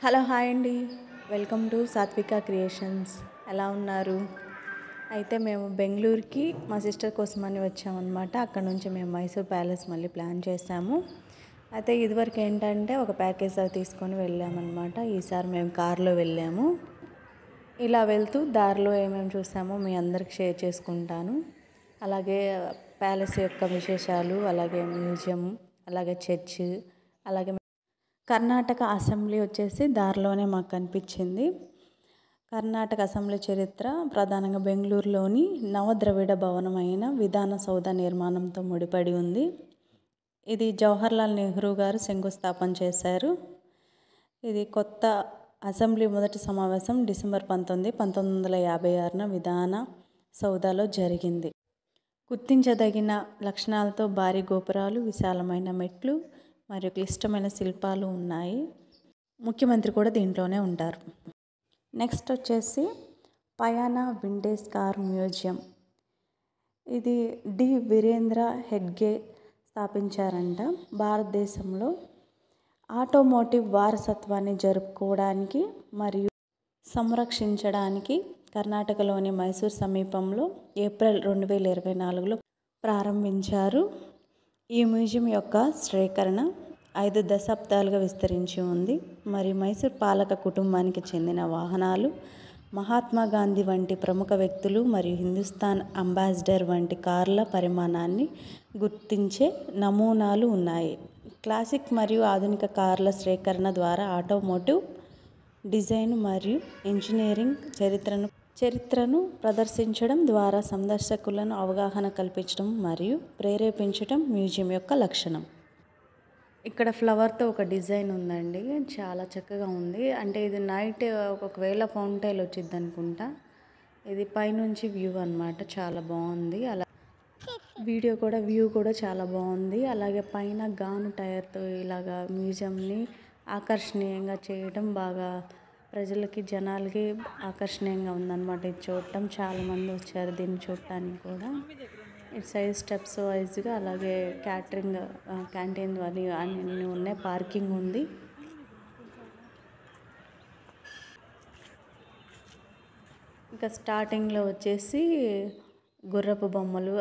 Hello hi అండి. Welcome to సాత్విక creations. ఎలా ఉన్నారు? అయితే మేము బెంగళూరుకి మా సిస్టర్ కోసమని వచ్చామన్నమాట. అక్కడ నుంచి మేము మైసూర్ ప్యాలెస్ మళ్ళీ ప్లాన్ చేసాము. అయితే ఇదివరకు ఏంటంటే ఒక ప్యాకేజ్ అది తీసుకొని వెళ్ళామన్నమాట. ఈసారి మేము కార్లో వెళ్ళాము. ఇలా వెళ్తూ దారిలో ఏమేమి చూసామో మీ అందరికి షేర్ చేసుకుంటాను. అలాగే ప్యాలెస్ యొక్క విశేషాలు, అలాగే మ్యూజియం, అలాగే చర్చ్, అలాగే కర్ణాటక అసెంబ్లీ వచ్చేసి దారిలోనే మాకు కనిపించింది. కర్ణాటక అసెంబ్లీ చరిత్ర ప్రధానంగా బెంగళూరులోని నవద్రవిడ భవనం అయిన విధాన సౌధ నిర్మాణంతో ముడిపడి ఉంది. ఇది జవహర్లాల్ నెహ్రూ గారు శంకుస్థాపన చేశారు. ఇది కొత్త అసెంబ్లీ మొదటి సమావేశం డిసెంబర్ 19, 1956 విధాన సౌధలో జరిగింది. గుర్తించదగిన లక్షణాలతో భారీ గోపురాలు, విశాలమైన మెట్లు మరియు క్లిష్టమైన శిల్పాలు ఉన్నాయి. ముఖ్యమంత్రి కూడా దీంట్లోనే ఉంటారు. నెక్స్ట్ వచ్చేసి పయానా వింటేజ్ కార్ మ్యూజియం. ఇది డి వీరేంద్ర హెడ్గే స్థాపించారంట. భారతదేశంలో ఆటోమోటివ్ వారసత్వాన్ని జరుపుకోవడానికి మరియు సంరక్షించడానికి కర్ణాటకలోని మైసూర్ సమీపంలో ఏప్రిల్ 2024లో ప్రారంభించారు. ఈ మ్యూజియం యొక్క శ్రేకరణ 5 దశాబ్దాలుగా విస్తరించి ఉంది. మరియు మైసూర్ పాలక కుటుంబానికి చెందిన వాహనాలు, మహాత్మా గాంధీ వంటి ప్రముఖ వ్యక్తులు మరియు హిందుస్థాన్ అంబాసిడర్ వంటి కార్ల పరిమాణాన్ని గుర్తించే నమూనాలు ఉన్నాయి. క్లాసిక్ మరియు ఆధునిక కార్ల సేకరణ ద్వారా ఆటోమోటివ్ డిజైన్ మరియు ఇంజనీరింగ్ చరిత్రను ప్రదర్శించడం ద్వారా సందర్శకులను అవగాహన కల్పించడం మరియు ప్రేరేపించడం మ్యూజియం యొక్క లక్షణం. ఇక్కడ ఫ్లవర్తో ఒక డిజైన్ ఉందండి. చాలా చక్కగా ఉంది. అంటే ఇది నైట్ ఒకవేళ ఫౌంటైన్ వచ్చింది అనుకుంటా. ఇది పైనుంచి వ్యూ అన్నమాట. చాలా బాగుంది. అలా వ్యూ కూడా చాలా బాగుంది. అలాగే పైన గాను టైర్తో ఇలాగా మ్యూజియంని ఆకర్షణీయంగా చేయడం బాగా జనాలకి ఆకర్షణీయంగా ఉందన్నమాట. ఇది చూడటం చాలామంది వచ్చారు దీన్ని చూడటానికి కూడా. ఇటు సైడ్ స్టెప్స్ వైజ్గా అలాగే క్యాంటీన్ అన్నీ ఉన్నాయి. పార్కింగ్ ఉంది. ఇంకా స్టార్టింగ్లో వచ్చేసి గుర్రపు బొమ్మలు.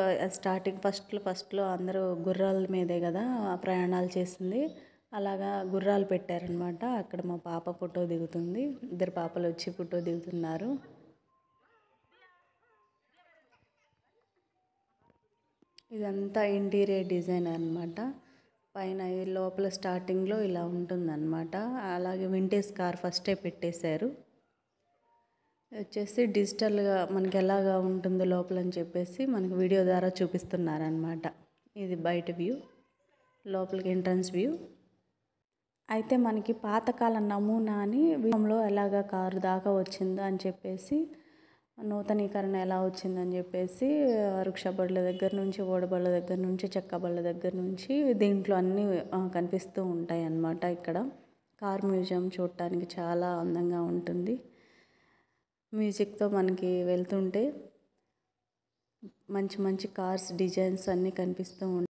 ఫస్ట్లో అందరూ గుర్రాల మీదే కదా ప్రయాణాలు చేసింది. అలాగా గుర్రాలు పెట్టారనమాట. అక్కడ మా పాప ఫోటో దిగుతుంది. 2 పాపలు వచ్చి ఫోటో దిగుతున్నారు. ఇదంతా ఇంటీరియర్ డిజైన్ అన్నమాట. పైన లోపల స్టార్టింగ్లో ఇలా ఉంటుందన్నమాట. అలాగే వింటేజ్ కార్ ఫస్టే పెట్టేశారు. వచ్చేసి డిజిటల్గా మనకి ఎలాగా ఉంటుందో లోపలని చెప్పేసి మనకి వీడియో ద్వారా చూపిస్తున్నారనమాట. ఇది బయట వ్యూ, లోపలికి ఎంట్రన్స్ వ్యూ. అయితే మనకి పాతకాల నమూనాని వ్యూలో ఎలాగా కారు దాకా వచ్చిందో అని చెప్పేసి, నూతనీకరణ ఎలా వచ్చిందని చెప్పేసి రిక్షా బళ్ళ దగ్గర నుంచి, ఓడబళ్ళ దగ్గర నుంచి, చెక్క బళ్ళ దగ్గర నుంచి దీంట్లో అన్నీ కనిపిస్తూ ఉంటాయి అన్నమాట. ఇక్కడ కార్ మ్యూజియం చూడటానికి చాలా అందంగా ఉంటుంది. మ్యూజిక్తో మనకి వెళ్తుంటే మంచి మంచి కార్స్ డిజైన్స్ అన్నీ కనిపిస్తూ ఉంటాయి.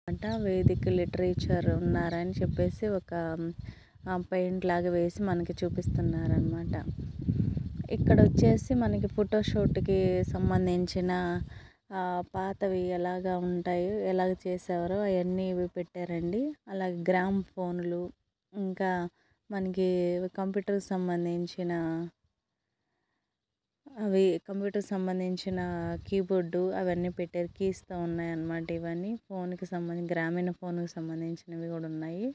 అంట వేదిక్ లిటరేచర్ ఉన్నారని చెప్పేసి ఒక పెయింట్ లాగా వేసి మనకి చూపిస్తున్నారనమాట. ఇక్కడ వచ్చేసి మనకి ఫోటోషూట్కి సంబంధించిన పాతవి ఎలాగా ఉంటాయి, ఎలాగ చేసేవారో అవన్నీ ఇవి పెట్టారండి. అలాగే గ్రామ్ ఫోన్లు, ఇంకా మనకి కంప్యూటర్కి సంబంధించిన కీబోర్డు అవన్నీ పెట్టారు. కీస్తో ఉన్నాయన్నమాట. ఇవన్నీ ఫోన్కి సంబంధించి గ్రామీణ ఫోన్కి సంబంధించినవి కూడా ఉన్నాయి.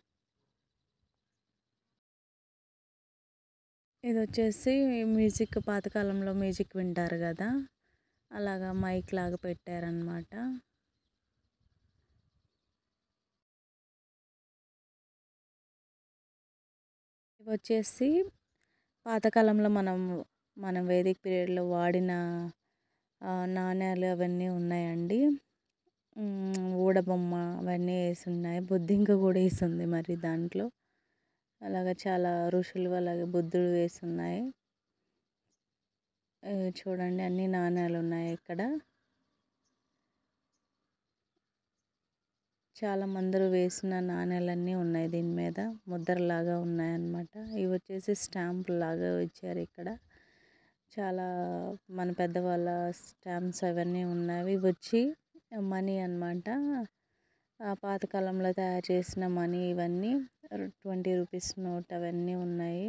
ఇది వచ్చేసి మ్యూజిక్, పాతకాలంలో మ్యూజిక్ వింటారు కదా, అలాగా మైక్ లాగా పెట్టారనమాట. ఇవి వచ్చేసి పాతకాలంలో మనం వేదిక్ పీరియడ్లో వాడిన నాణ్యాలు అవన్నీ ఉన్నాయండి. ఊడబొమ్మ అవన్నీ వేసి ఉన్నాయి. బొద్దింక కూడా వేసి ఉంది మరి దాంట్లో. అలాగే చాలా ఋషులు అలాగే బుద్ధుడు వేసి ఉన్నాయి. చూడండి అన్ని నాణ్యాలు ఉన్నాయి ఇక్కడ. చాలా మంది వేసిన నాణ్యాలన్నీ ఉన్నాయి దీని మీద, ముద్రలాగా ఉన్నాయన్నమాట. ఇవి వచ్చేసి స్టాంపులు లాగా ఇచ్చారు ఇక్కడ. చాలా మన పెద్దవాళ్ళ స్టాంప్స్ అవన్నీ ఉన్నాయి. ఇవి వచ్చి మనీ అన్నమాట. పాతకాలంలో తయారు చేసిన మనీ ఇవన్నీ. 20 రూపీస్ నోట్ అవన్నీ ఉన్నాయి.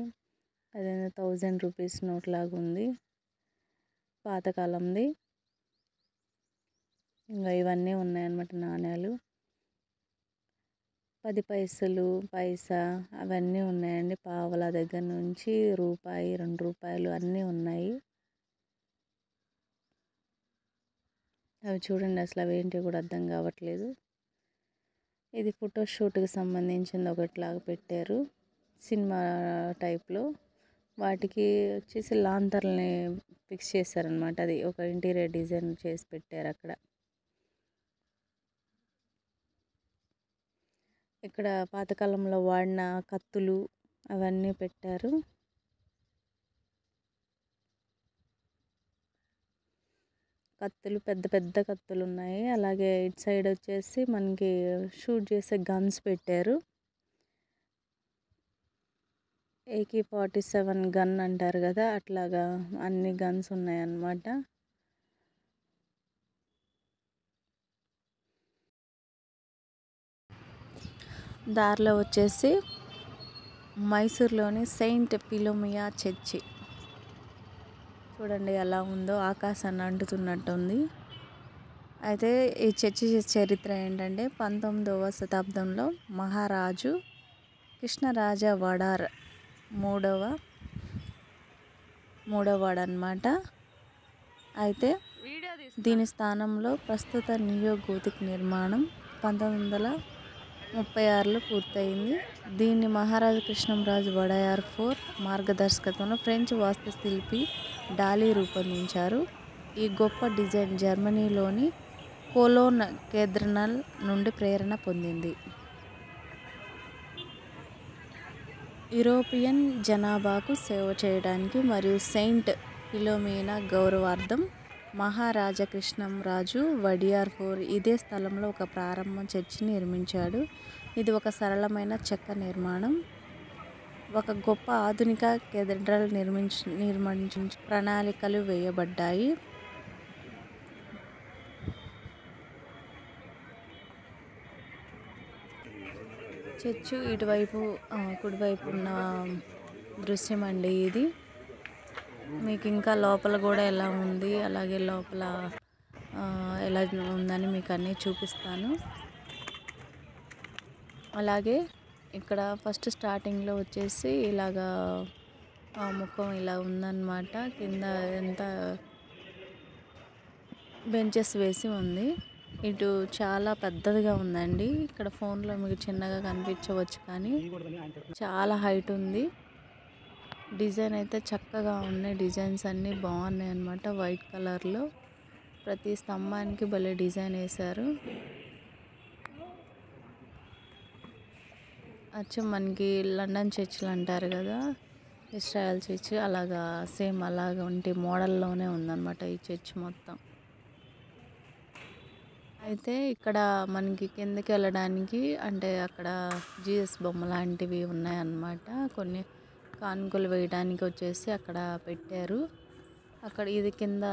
అదే 1000 రూపీస్ నోట్ లాగా ఉంది పాతకాలంది. ఇంకా ఇవన్నీ ఉన్నాయన్నమాట నాణ్యాలు. 10 పైసలు, పైసా అవన్నీ ఉన్నాయండి. పావలా దగ్గర నుంచి రూపాయి, 2 రూపాయలు అన్నీ ఉన్నాయి. అవి చూడండి, అసలు అవి ఏంటి కూడా అర్థం కావట్లేదు. ఇది ఫోటోషూట్కి సంబంధించింది ఒకటిలాగా పెట్టారు, సినిమా టైప్లో. వాటికి వచ్చేసి లాంతర్ని ఫిక్స్ చేశారనమాట. అది ఒక ఇంటీరియర్ డిజైన్ చేసి పెట్టారు అక్కడ. ఇక్కడ పాతకాలంలో వాడిన కత్తులు అవన్నీ పెట్టారు. కత్తులు, పెద్ద పెద్ద కత్తులు ఉన్నాయి. అలాగే ఇటు సైడ్ వచ్చేసి మనకి షూట్ చేసే గన్స్ పెట్టారు. AK-47 గన్ అంటారు కదా, అట్లాగా అన్ని గన్స్ ఉన్నాయన్నమాట. దారిలో వచ్చేసి మైసూర్లోని సెయింట్ ఫిలోమియా చర్చి చూడండి ఎలా ఉందో, ఆకాశాన్ని అంటుతున్నట్టుంది. అయితే ఈ చర్చి చరిత్ర ఏంటంటే 19వ శతాబ్దంలో మహారాజు కృష్ణరాజ వడార్ మూడవవాడనమాట. అయితే దీని స్థానంలో ప్రస్తుత నియో గోతిక్ నిర్మాణం 1936లో పూర్తయింది. దీన్ని మహారాజా కృష్ణరాజ వడార్ IV మార్గదర్శకత్వంలో ఫ్రెంచ్ వాస్తుశిల్పి డాలీ రూపొందించారు. ఈ గొప్ప డిజైన్ జర్మనీలోని కోలోన్ కేథడ్రాల్ నుండి ప్రేరణ పొందింది. యూరోపియన్ జనాభాకు సేవ చేయడానికి మరియు సెయింట్ ఫిలోమినా గౌరవార్థం మహారాజా కృష్ణరాజు వడార్ IV ఇదే స్థలంలో ఒక ప్రారంభ చర్చిని నిర్మించాడు. ఇది ఒక సరళమైన చెక్క నిర్మాణం. ఒక గొప్ప ఆధునిక కేథడ్రాల్ నిర్మించ ప్రణాళికలు వేయబడ్డాయి. చర్చు ఇటువైపు కుడివైపు ఉన్న దృశ్యం అండి ఇది. మీకు ఇంకా లోపల కూడా ఎలా ఉంది, అలాగే లోపల ఎలా ఉందని మీకు అన్నీ చూపిస్తాను. అలాగే ఇక్కడ ఫస్ట్ స్టార్టింగ్లో వచ్చేసి ఇలాగా ముఖం ఇలా ఉందన్నమాట. కింద ఎంత బెంచెస్ వేసి ఉంది. ఇటు చాలా పెద్దదిగా ఉందండి. ఇక్కడ ఫోన్లో మీకు చిన్నగా కనిపించవచ్చు, కానీ చాలా హైట్ ఉంది. డిజైన్ అయితే చక్కగా ఉన్నాయి. డిజైన్స్ అన్నీ బాగున్నాయి అన్నమాట. వైట్ కలర్లో ప్రతి స్తంభానికి భలే డిజైన్ వేశారు. అచ్చం మనకి లండన్ చర్చిలు అంటారు కదా, ఇస్రాయల్ చర్చ్, అలాగా సేమ్ అలాగా ఉంటే మోడల్లోనే ఉందన్నమాట ఈ చర్చ్ మొత్తం. అయితే ఇక్కడ మనకి కిందకి వెళ్ళడానికి అంటే అక్కడ జీసస్ బొమ్మ లాంటివి ఉన్నాయన్నమాట. కొన్ని కానుకలు వేయడానికి వచ్చేసి అక్కడ పెట్టారు. అక్కడ ఇది కింద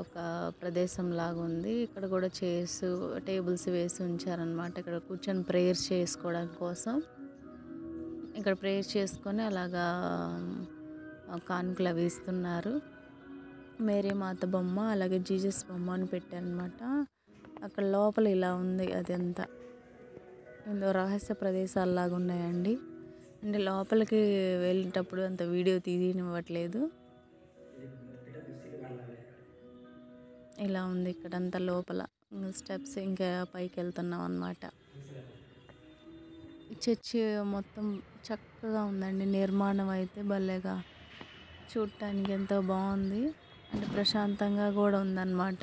ఒక ప్రదేశం లాగా ఉంది. ఇక్కడ కూడా చైర్స్, టేబుల్స్ వేసి ఉంచారనమాట. ఇక్కడ కూర్చొని ప్రేయర్స్ చేసుకోవడానికి కోసం. ఇక్కడ ప్రేయర్ చేసుకొని అలాగా కానుకలు అవి ఇస్తున్నారు. మేరీ మాత బొమ్మ అలాగే జీసస్ బొమ్మ అని పెట్టారనమాట. అక్కడ లోపల ఇలా ఉంది. అదంతా ఏదో రహస్య ప్రదేశాలలాగా ఉన్నాయండి. అంటే లోపలికి వెళ్ళేటప్పుడు అంత వీడియో తీయనివ్వట్లేదు. ఇలా ఉంది ఇక్కడంతా లోపల స్టెప్స్ ఇంకా పైకి వెళ్తున్నాం అన్నమాట. చర్చి మొత్తం చక్కగా ఉందండి. నిర్మాణం అయితే భలేగా చూడటానికి ఎంతో బాగుంది. అంటే ప్రశాంతంగా కూడా ఉందన్నమాట.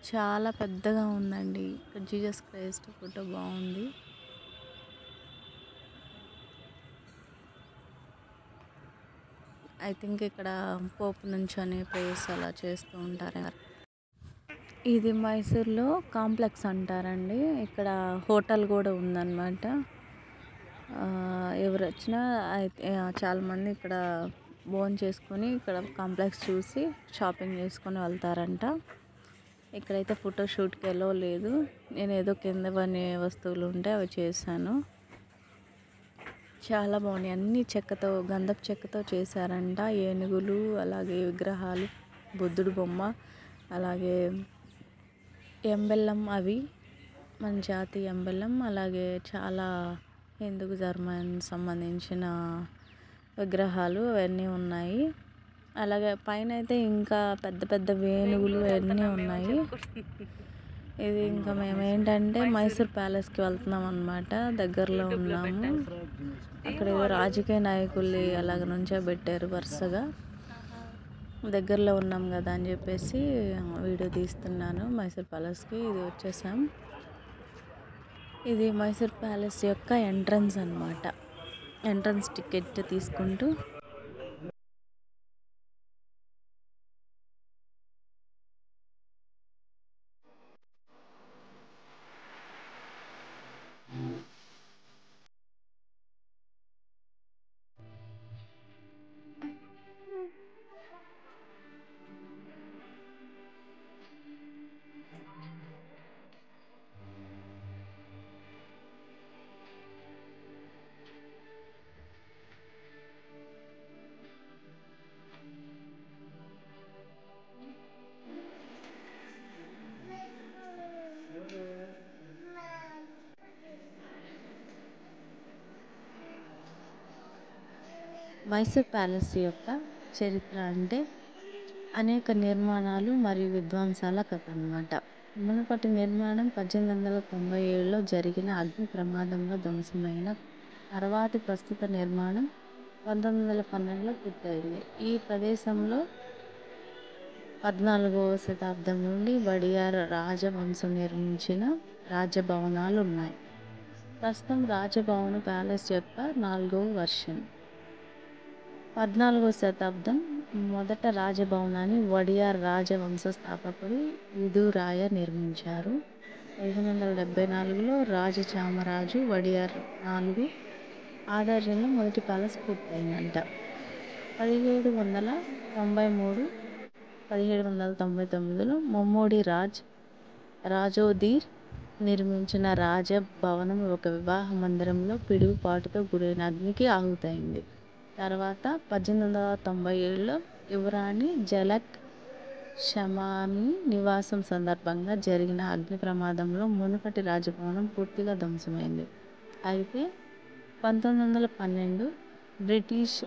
చాలా పెద్దగా ఉందండి. ఇక్కడ జీసస్ క్రైస్ట్ ఫోటో బాగుంది. ఐ థింక్ ఇక్కడ పోపు నుంచొని ప్రేయర్స్ అలా చేస్తూ ఉంటారు. ఇది మైసూర్లో కాంప్లెక్స్ అంటారండి. ఇక్కడ హోటల్ కూడా ఉందన్నమాట. ఎవరు వచ్చినా అయితే చాలామంది ఇక్కడ భోజనం చేసుకొని ఇక్కడ కాంప్లెక్స్ చూసి షాపింగ్ చేసుకొని వెళ్తారంట. ఇక్కడైతే ఫోటోషూట్కి ఎలో లేదు. నేను ఏదో కింద పని వస్తువులు ఉంటే అవి చేశాను. చాలా బాగున్నాయి. అన్ని చెక్కతో, గంధపు చెక్కతో చేశారంట. ఏనుగులు, అలాగే విగ్రహాలు, బుద్ధుడు బొమ్మ, అలాగే ఎంబెల్లం, అవి మన జాతి ఎంబెల్లం. అలాగే చాలా హిందూ ధర్మానికి సంబంధించిన విగ్రహాలు అవన్నీ ఉన్నాయి. అలాగే పైన అయితే ఇంకా పెద్ద పెద్ద వేణుగులు అవన్నీ ఉన్నాయి. ఇది ఇంకా మేము ఏంటంటే మైసూర్ ప్యాలెస్కి వెళ్తున్నాం అన్నమాట. దగ్గరలో ఉన్నాము. అక్కడ ఏదో రాజకీయ నాయకుల్ని అలాగ నుంచోబెట్టారు వరుసగా. దగ్గరలో ఉన్నాం కదా అని చెప్పేసి వీడియో తీస్తున్నాను మైసూర్ ప్యాలెస్కి. ఇది వచ్చేసాం. ఇది మైసూర్ ప్యాలెస్ యొక్క ఎంట్రన్స్ అన్నమాట. ఎంట్రన్స్ టికెట్ తీసుకుంటూ మైసూర్ ప్యాలెస్ యొక్క చరిత్ర అంటే అనేక నిర్మాణాలు మరియు విధ్వంసాల కథ అన్నమాట. మునుపటి నిర్మాణం 1897లో జరిగిన అగ్ని ప్రమాదంలో ధ్వంసమైన తర్వాతి ప్రస్తుత నిర్మాణం 1912లో పూర్తయింది. ఈ ప్రదేశంలో 14వ శతాబ్దం నుండి వడియార్ రాజవంశం నిర్మించిన రాజభవనాలు ఉన్నాయి. ప్రస్తుతం రాజభవన ప్యాలెస్ యొక్క 4వ వర్షన్. 14వ శతాబ్దం మొదట రాజభవనాన్ని వడియార్ రాజవంశ స్థాపకుడు విదురాయ నిర్మించారు. 1574లో రాజచామరాజు వడియార్ 4 ఆధ్వర్యంలో మొదటి ప్యాలెస్ పూర్తయిందంట. 1793-1799లో ముమ్మడి రాజోదీర్ నిర్మించిన రాజభవనం ఒక వివాహ మందిరంలో పిడుగుపాటుతో గురైన అగ్నికి ఆహుతైంది. తర్వాత 1897లో యువరాణి జలక్ షమాని నివాసం సందర్భంగా జరిగిన అగ్ని ప్రమాదంలో మునుపటి రాజభవనం పూర్తిగా ధ్వంసమైంది. అయితే 1912 బ్రిటిష్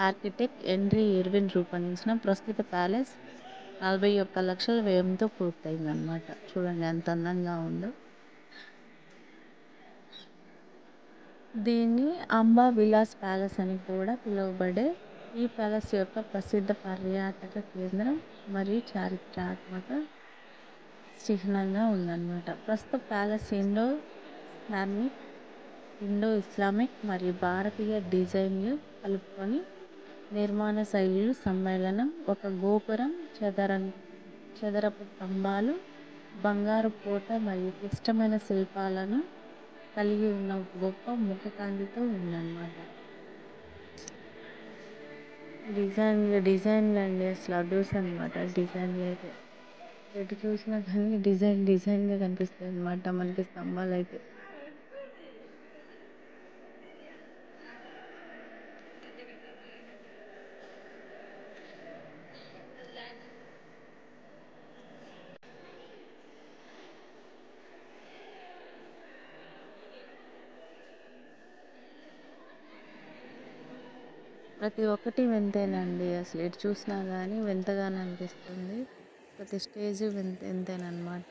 ఆర్కిటెక్ట్ హెన్రీ ఇర్విన్ రూపొందించిన ప్రస్తుత ప్యాలెస్ 41 లక్షల వ్యయంతో పూర్తయిందన్నమాట. చూడండి ఎంత అందంగా ఉందో. దీన్ని అంబా విలాస్ ప్యాలెస్ అని కూడా పిలువబడే ఈ ప్యాలెస్ యొక్క ప్రసిద్ధ పర్యాటక కేంద్రం మరియు చారిత్రాత్మక చిహ్నంగా ఉందన్నమాట. ప్రస్తుత ప్యాలెస్ ఇండో ఇస్లామిక్ మరియు భారతీయ డిజైన్లు కలుపుకొని నిర్మాణ శైలులు సమ్మేళనం. ఒక గోపురం చదరపు స్తంభాలు, బంగారు కోట మరియు క్లిష్టమైన శిల్పాలను కలిగి ఉన్న గొప్ప ముఖకాంతితో ఉందన్నమాట. డిజైన్లు అండి, అసలు అదూస్ అనమాట. డిజైన్లు అయితే ఎటు చూసినా కానీ డిజైన్గా కనిపిస్తాయి అనమాట మనకి స్తంభాలు అయితే. ప్రతి ఒక్కటి వింతేనండి, అసలు ఎటు చూసినా కానీ వింతగానే అనిపిస్తుంది. ప్రతి స్టేజ్ వింతేనమాట.